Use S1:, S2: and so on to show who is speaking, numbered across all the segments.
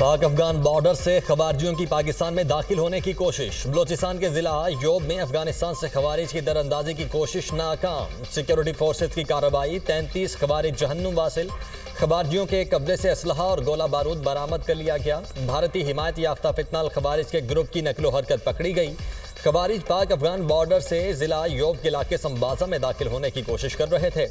S1: पाक अफगान बॉर्डर से खवारिजियों की पाकिस्तान में दाखिल होने की कोशिश। बलोचिस्तान के जिला योब में अफगानिस्तान से खवारिज की दरअंदाजी की कोशिश नाकाम। सिक्योरिटी फोर्सेज की कार्रवाई, 33 खवारिज जहन्नुम वासिल। खवारिजियों के कब्जे से असलहा और गोला बारूद बरामद कर लिया गया। भारतीय हिमायत याफ्ता फितनाल खवारिज के ग्रुप की नकलो हरकत पकड़ी गई। खवारिज पाक अफगान बॉर्डर से जिला योब के इलाके संबाजा में दाखिल होने की कोशिश कर रहे थे।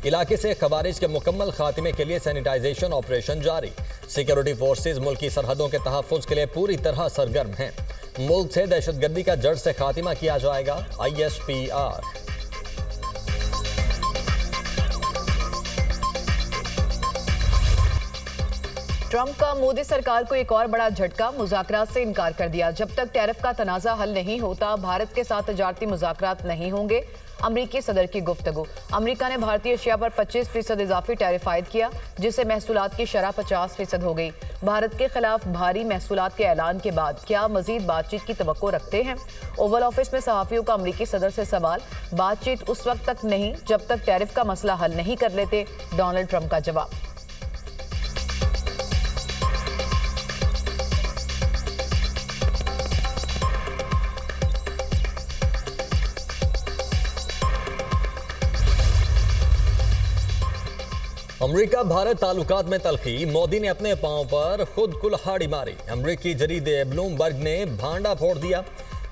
S1: इलाके से खवारिज के मुकम्मल खात्मे के लिए सैनिटाइजेशन ऑपरेशन जारी। सिक्योरिटी फोर्सेज मुल्क की सरहदों के तहफ़्फ़ुज़ के लिए पूरी तरह सरगर्म हैं। मुल्क से दहशतगर्दी का जड़ से खात्मा किया जाएगा। ISPR।
S2: ट्रंप का मोदी सरकार को एक और बड़ा झटका, मुज़ाकरात से इनकार कर दिया। जब तक टैरिफ का तनाज़ा हल नहीं होता, भारत के साथ तजारती मुज़ाकरात नहीं होंगे। अमरीकी सदर की गुफ्तगू। अमरीका ने भारतीय अशिया पर 25% इजाफी टैरिफ आयद किया, जिससे महसूलात की शरह 50% हो गई। भारत के खिलाफ भारी महसूलात के ऐलान के बाद क्या मजीद बातचीत की तवक्को रखते हैं? ओवल ऑफिस में सहाफ़ियों का अमरीकी सदर से सवाल। बातचीत उस वक्त तक नहीं जब तक टैरिफ का मसला हल नहीं कर लेते, डोनाल्ड ट्रंप का जवाब।
S1: अमरीका भारत ताल्लुकात में तलखी, मोदी ने अपने पांव पर खुद कुल्हाड़ी मारी। अमरीकी जरीदे ब्लूमबर्ग ने भांडा फोड़ दिया।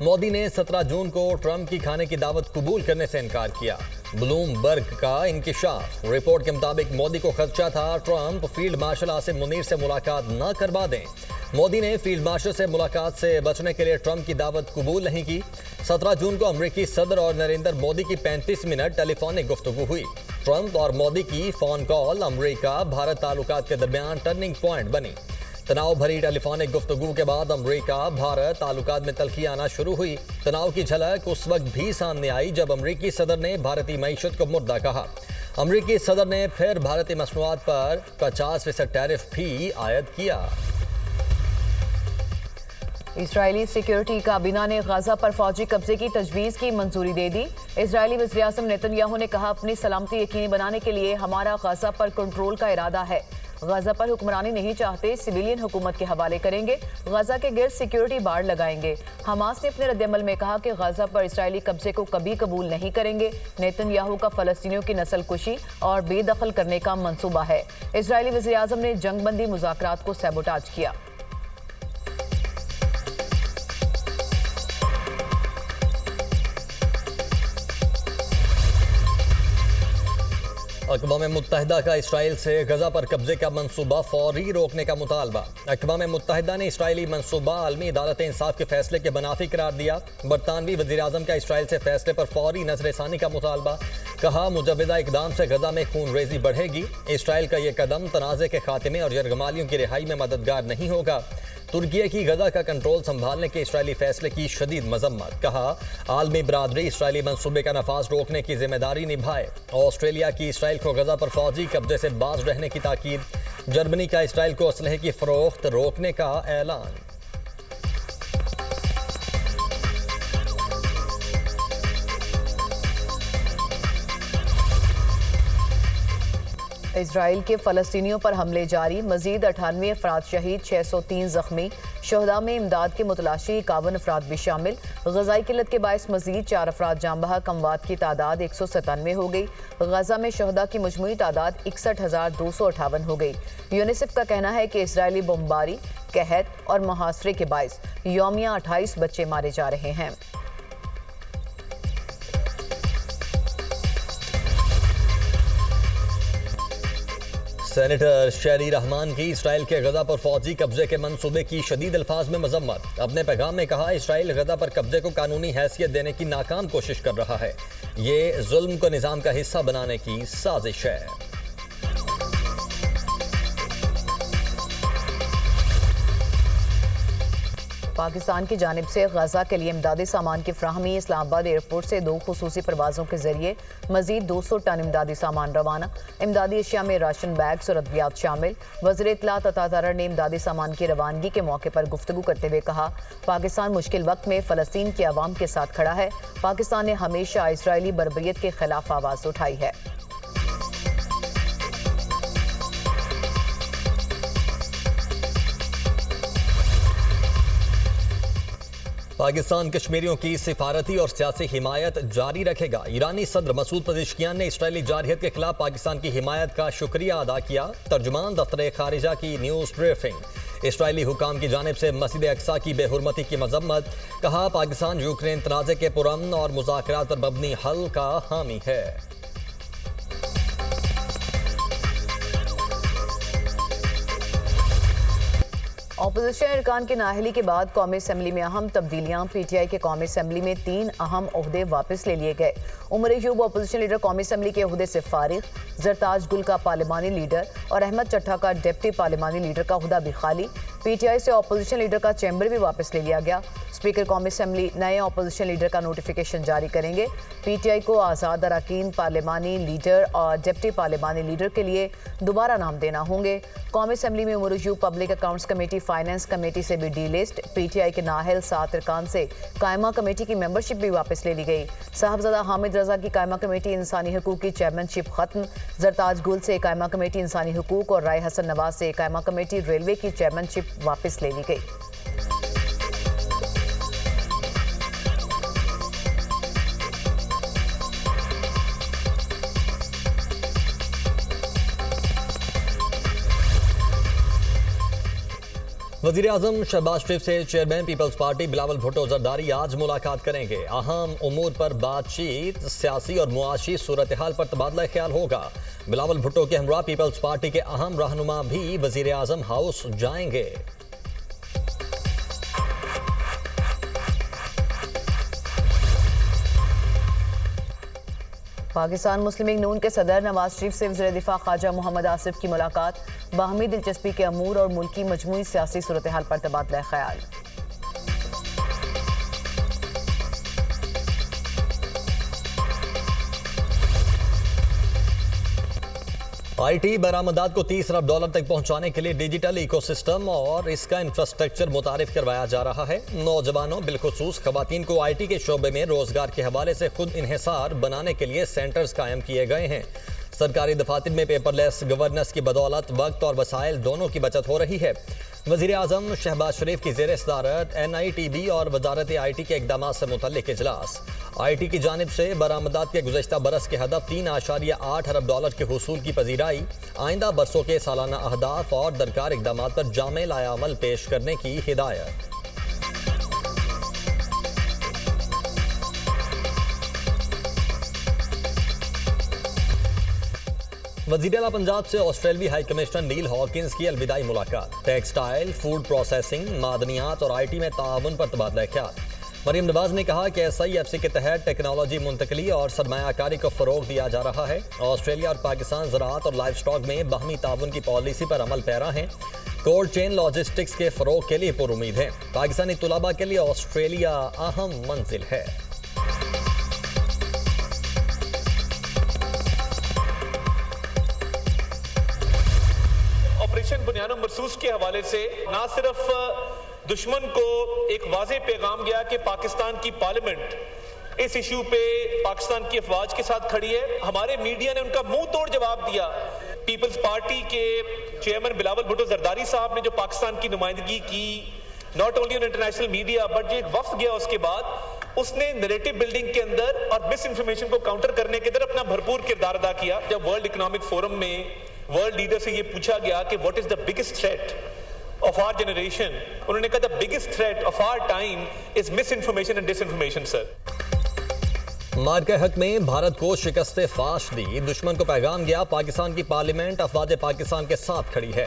S1: मोदी ने 17 जून को ट्रंप की खाने की दावत कबूल करने से इनकार किया। ब्लूमबर्ग का इंकिशाफ। रिपोर्ट के मुताबिक मोदी को खदशा था Trump field marshal Asim Munir से मुलाकात न करवा दें। मोदी ने फील्ड मार्शल से मुलाकात से बचने के लिए ट्रंप की दावत कबूल नहीं की। 17 जून को अमरीकी सदर और नरेंद्र मोदी की 35 मिनट टेलीफोनिक गुफ्तगू हुई। ट्रंप और मोदी की फोन कॉल अमरीका भारत ताल्लुकात के दरमियान टर्निंग पॉइंट बनी। तनाव भरी टेलीफोनिक गुफ्तगू के बाद अमरीका भारत ताल्लुकात में तलखी आना शुरू हुई। तनाव की झलक उस वक्त भी सामने आई जब अमरीकी सदर ने भारतीय मईशत को मुर्दा कहा। अमरीकी सदर ने फिर भारतीय मसनूआत पर 50% टैरिफ भी आयद किया।
S2: इजरायली सिक्योरिटी काबीना ने गाजा पर फौजी कब्जे की तजवीज़ की मंजूरी दे दी। इजरायली वज़ीर-ए-आज़म नेतन्याहू ने कहा, अपनी सलामती यकीनी बनाने के लिए हमारा गाजा पर कंट्रोल का इरादा है। गाजा पर हुक्मरानी नहीं चाहते, सिविलियन हुकूमत के हवाले करेंगे। गाजा के गिर्द सिक्योरिटी बाड़ लगाएंगे। हमास ने अपने रद्दअमल में कहा कि गाजा पर इजरायली कब्जे को कभी कबूल नहीं करेंगे। नेतन्याहू का फ़लस्तीनियों की नस्ल कुशी और बेदखल करने का मंसूबा है। इजरायली वज़ीर-ए-आज़म ने जंगबंदी मुज़ाकरात को सैबोटाज किया।
S1: अक़वाम मुत्तहिदा का इसराइल से गजा पर कब्जे का मंसूबा फौरी रोकने का मुतालबा। अक़वाम मुत्तहिदा ने इसराइली मंसूबा आलमी अदालत इंसाफ के फैसले के मुनाफी करार दिया। बरतानवी वज़ीर-ए-आज़म का इसराइल से फैसले पर फौरी नज़रसानी का मुतालबा। कहा, मुजव्वदा इक़दाम से गजा में खून रेजी बढ़ेगी। इसराइल का यह कदम तनाज़े के खात्मे और यरगमालियों की रिहाई में मददगार नहीं होगा। तुर्की की गजा का कंट्रोल संभालने के इसराइली फैसले की शदीद मजम्मत। कहा, आलमी बरादरी इसराइली मंसूबे का नफाज रोकने की जिम्मेदारी निभाए। ऑस्ट्रेलिया की इसराइल को गजा पर फौजी कब्जे से बाज रहने की ताकीद। जर्मनी का इसराइल को असलहे की फरोख्त रोकने का ऐलान।
S2: इजराइल के फ़लस्तीनियों पर हमले जारी, मजीद 98 अफराद शहीद, 603 जख्मी। शहदा में इमदाद के मुतलाशी 51 अफराद भी शामिल। ग़ज़ाई किल्लत के बायस मजीद 4 अफराद जाँ बहक, अमवात की तादाद 197 हो गई। गजा में शहदा की मजमूई तादाद 61,258 हो गई। यूनिसेफ का कहना है कि इसराइली बमबारी, कहत और मुहासरे के बायस यौमिया 28 बच्चे मारे जा रहे हैं।
S1: सेनेटर शेरी रहमान की इसराइल के गजा पर फौजी कब्जे के मंसूबे की शदीद अल्फाज में मजम्मत। अपने पैगाम में कहा, इसराइल गजा पर कब्जे को कानूनी हैसियत देने की नाकाम कोशिश कर रहा है। ये जुल्म को निज़ाम का हिस्सा बनाने की साजिश है।
S2: पाकिस्तान की जानिब से गजा के लिए इमदादी सामान की फ्राहमी। इस्लामाबाद एयरपोर्ट से 2 खुसूसी परवाज़ों के जरिए मजीद 200 टन इमदादी सामान रवाना। इमदादी अशिया में राशन बैग्स और अद्वियात शामिल। वज़ीर इत्तलात अता तारर ने इमदादी सामान की रवानगी के मौके पर गुफ्तगू करते हुए कहा, पाकिस्तान मुश्किल वक्त में फ़लस्तीन की आवाम के साथ खड़ा है। पाकिस्तान ने हमेशा इसराइली बर्बरियत के खिलाफ आवाज़ उठाई है।
S1: पाकिस्तान कश्मीरियों की सिफारती और सियासी हिमायत जारी रखेगा। ईरानी सदर मसूद पज़ेश्कियान ने इसराइली जारहियत के खिलाफ पाकिस्तान की हिमायत का शुक्रिया अदा किया। तर्जुमान दफ्तर खारिजा की न्यूज़ ब्रीफिंग। इसराइली हुकाम की जानिब से मस्जिद अक्सा की बेहुरमती की मजम्मत। कहा, पाकिस्तान यूक्रेन तनाज़े के पुरअमन और मुज़ाकरात पर मबनी हल का हामी है।
S2: ऑपोजिशन अरकान की नाअहली के बाद कौमी असम्बली में अहम तब्दीलियां। पीटीआई के कौमी असम्बली में 3 अहम ओहदे वापस ले लिए गए। उमर अयूब ऑपोजिशन लीडर कौमी असम्बली के ओहदे से फारिग, जरताज गुल का पार्लिमानी लीडर और अहमद चट्टा का डिप्टी पार्लिमानी लीडर का ओहदा भी खाली। पीटीआई से ऑपोजिशन लीडर का चैम्बर भी वापस ले लिया गया। स्पीकर कौमी असम्बली नए ऑपोजिशन लीडर का नोटिफिकेशन जारी करेंगे। पीटीआई को आज़ाद अरकान पार्लिमानी लीडर और डिप्टी पार्लिमानी लीडर के लिए दोबारा नाम देना होंगे। कौमी असम्बली में Umar Ayub public accounts committee, finance committee से भी डी लिस्ट। पीटीआई के नाहल 7 अरकान से कायमा कमेटी की मेंबरशिप भी वापस ले ली गई। साहबजादा हामिद रजा की कायमा कमेटी इंसानी हकूक की चेयरमैनशिप खत्म। जरताज गुल से कायमा कमेटी इंसानी हकूक और राय हसन नवाज से कायमा कमेटी रेलवे की चेयरमैनशिप वापस ले ली गई।
S1: वज़ीर आज़म शहबाज शरीफ से चेयरमैन पीपल्स पार्टी बिलावल भुट्टो जरदारी आज मुलाकात करेंगे। अहम उमूर पर बातचीत, सियासी और मुआशी सूरत हाल पर तबादला ख्याल होगा। बिलावल भुट्टो के हमरा पीपल्स पार्टी के अहम रहनुमा भी वज़ीर आज़म हाउस जाएंगे।
S2: पाकिस्तान मुस्लिम लीग नून के सदर नवाज शरीफ से वज़ीर दिफा ख्वाजा मोहम्मद आसिफ की मुलाकात। बाहमी दिलचस्पी के अमूर और मुल्की मजमूई सियासी सूरत हाल पर तबादला ख्याल।
S1: आईटी बरामदात को 30 अरब डॉलर तक पहुंचाने के लिए डिजिटल इकोसिस्टम और इसका इंफ्रास्ट्रक्चर मुतारिफ करवाया जा रहा है। नौजवानों बिलखुसूस खवातीन को आईटी के शोबे में रोजगार के हवाले से खुद इन्हिसार बनाने के लिए सेंटर्स कायम किए गए हैं। सरकारी दफातर में पेपरलेस गवर्नेंस की बदौलत वक्त और वसाइल दोनों की बचत हो रही है। वज़ीर आज़म शहबाज शरीफ की ज़ेर सदारत NITB और वजारत IT के इकदाम से मुतल्लिक इजलास। IT की जानिब से बरामदात के गुज़श्ता बरस के हदफ 3.8 अरब डॉलर के हुसूल की पजीराई। आइंदा बरसों के सालाना अहदाफ और दरकार इकदाम पर जामे लायामल पेश करने की हिदायत। वज़ीर आला पंजाब से ऑस्ट्रेलियाई हाई कमिश्नर नील हॉकिंस की अलविदाई मुलाकात। टेक्सटाइल, फूड प्रोसेसिंग, मादनियात और IT में ताउन पर तबादला ख्याल। मरीम नवाज ने कहा कि SIFC के तहत टेक्नोलॉजी मुंतकली और सरमायाकारी को फ़रोग दिया जा रहा है। ऑस्ट्रेलिया और पाकिस्तान ज़राअत और लाइव स्टॉक में बाहमी ताउन की पॉलिसी पर अमल पैरा हैं। कोल्ड चेन लॉजिस्टिक्स के फ़रोग के लिए पुरुमीद है। पाकिस्तानी तुलाबा के लिए ऑस्ट्रेलिया अहम मंजिल है।
S3: ऑपरेशन बुनियानो मरसूस के हवाले से ना सिर्फ दुश्मन को एक वाज़ेह पैगाम गया कि पाकिस्तान की पार्लियामेंट इस इशू पे पाकिस्तान की अफवाज के साथ खड़ी है, हमारे मीडिया ने उनका मुंह तोड़ जवाब दिया। पीपल्स पार्टी के चेयरमैन बिलावल भुट्टो जरदारी साहब ने जो पाकिस्तान की नुमाइंदगी की, not only on international media but जो एक वफ्द गया उसके बाद, उसने नैरेटिव बिल्डिंग के अंदर और मिस इन्फॉर्मेशन को काउंटर करने के अंदर अपना भरपूर किरदार अदा किया। जब वर्ल्ड इकोनॉमिक फोरम में वर्ल्ड लीडर से ये पूछा गया कि what is the biggest threat of our generation, उन्होंने कहा the biggest threat of our time is misinformation and disinformation. Sir,
S1: मार के हक में भारत को शिकस्त फाश दी। दुश्मन को पैगाम गया, पाकिस्तान की पार्लियामेंट अफवाज पाकिस्तान के साथ खड़ी है।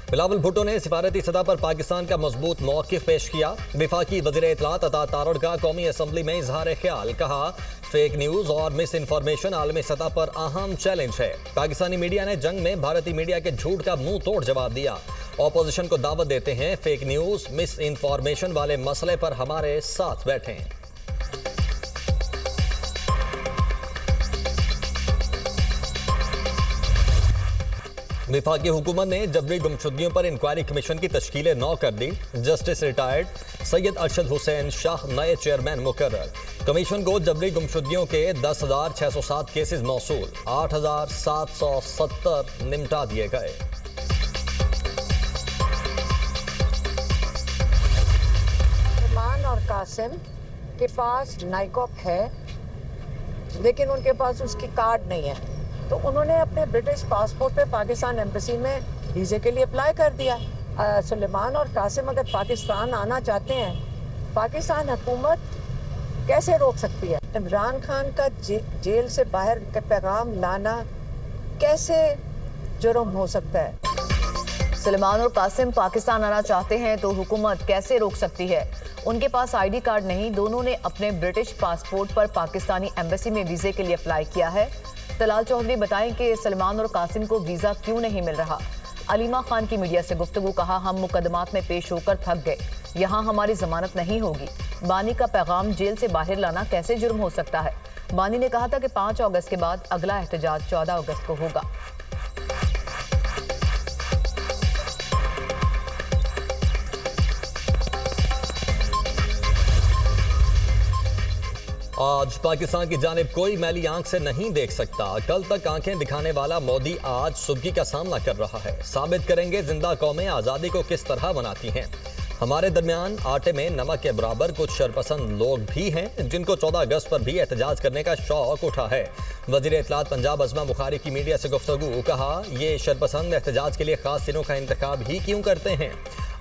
S1: बिलावल भुट्टो ने सिफारती सतह पर पाकिस्तान का मजबूत मौक़िफ़ पेश किया। विफाकी वज़ीर इत्तलात अता तारड़ का कौमी असम्बली में इजहार ख्याल। कहा, फेक न्यूज़ और मिस इन्फॉर्मेशन आलमी सतह पर अहम चैलेंज है। पाकिस्तानी मीडिया ने जंग में भारतीय मीडिया के झूठ का मुंह तोड़ जवाब दिया। ऑपोजिशन को दावत देते हैं, फेक न्यूज़, मिस इन्फॉर्मेशन वाले मसले पर हमारे साथ बैठें। विफाकी हुकूमत ने जबरी गुमशुदगियों पर इंक्वायरी कमीशन की तश्कील 9 कर दी। जस्टिस रिटायर्ड सैयद अरशद हुसैन शाह नए चेयरमैन मुकर्रर। कमीशन को जबरी गुमशुदगियों के 10,607 केसेस मौसूल, 8,770 निपटा दिए गए।
S4: मान और कासिम के पास नाइकॉप है, लेकिन उनके पास उसकी कार्ड नहीं है, तो उन्होंने अपने ब्रिटिश पासपोर्ट पे पाकिस्तान एम्बेसी में वीज़े के लिए अप्लाई कर दिया। सुलेमान और कासिम अगर पाकिस्तान आना चाहते हैं, पाकिस्तान हुकूमत कैसे रोक सकती है? इमरान खान का जेल से बाहर का पैगाम लाना कैसे जुर्म हो सकता है?
S2: सुलेमान और कासिम पाकिस्तान आना चाहते हैं तो हुकूमत कैसे रोक सकती है? उनके पास आईडी कार्ड नहीं, दोनों ने अपने ब्रिटिश पासपोर्ट पर पाकिस्तानी एम्बेसी में वीजे के लिए अप्लाई किया है। तलाल चौधरी बताएं कि सलमान और कासिम को वीजा क्यों नहीं मिल रहा। अलीमा खान की मीडिया से गुफ्तगू, कहा हम मुकदमात में पेश होकर थक गए, यहाँ हमारी जमानत नहीं होगी। बानी का पैगाम जेल से बाहर लाना कैसे जुर्म हो सकता है? बानी ने कहा था कि 5 अगस्त के बाद अगला एहतजाज 14 अगस्त को होगा।
S1: आज पाकिस्तान की जानिब कोई मैली आंख से नहीं देख सकता। कल तक आंखें दिखाने वाला मोदी आज सुबकी का सामना कर रहा है। साबित करेंगे जिंदा कौमें आज़ादी को किस तरह बनाती हैं। हमारे दरमियान आटे में नमक के बराबर कुछ शरपसंद लोग भी हैं जिनको 14 अगस्त पर भी एहतजाज करने का शौक उठा है। वज़ीर इत्तलात पंजाब अज़मा बुखारी की मीडिया से गुफ्तगू, कहा ये शरपसंद एहतजाज के लिए खास दिनों का इंतखाब ही क्यों करते हैं?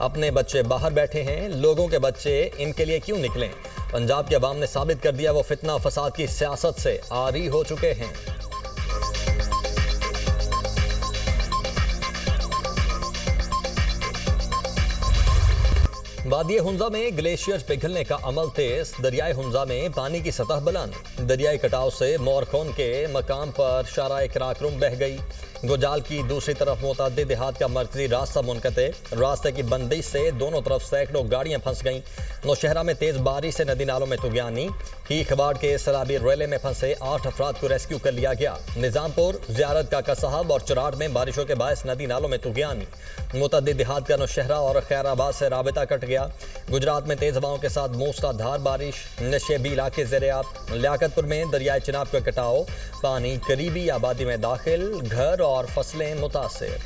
S1: अपने बच्चे बाहर बैठे हैं, लोगों के बच्चे इनके लिए क्यों निकलें? पंजाब के अवाम ने साबित कर दिया वो फितना फसाद की सियासत से आरी हो चुके हैं। वादिये हुंजा में ग्लेशियर पिघलने का अमल तेज, दरियाए हुंजा में पानी की सतह बुलंद। दरियाई कटाव से मोरखोन के मकाम पर शाराए कराकरुम बह गई। गुजाल की दूसरी तरफ मुतअद्दिद देहात का मरकजी रास्ता मुनक़ते, रास्ते की बंदिश से दोनों तरफ सैकड़ों गाड़ियां फंस गईं। नौशहरा में तेज बारिश से नदी नालों में तुगयानी। ही खवाड़ के सराबी रेले में फंसे 8 अफराद को रेस्क्यू कर लिया गया। निजामपुर, ज़ियारत काका साहब और चराट में बारिशों के बायस नदी नालों में तुगयानी। मुतअद्दिद देहात का नौशहरा और खैराबाद से राबिता कट गया। गुजरात में तेज हवाओं के साथ मूसलाधार बारिश, नशेबी इलाके ज़ेरे-आब। लियाकतपुर में दरियाए चिनाब का कटाव, पानी करीबी आबादी में दाखिल, घर और फसलें मुतासिर।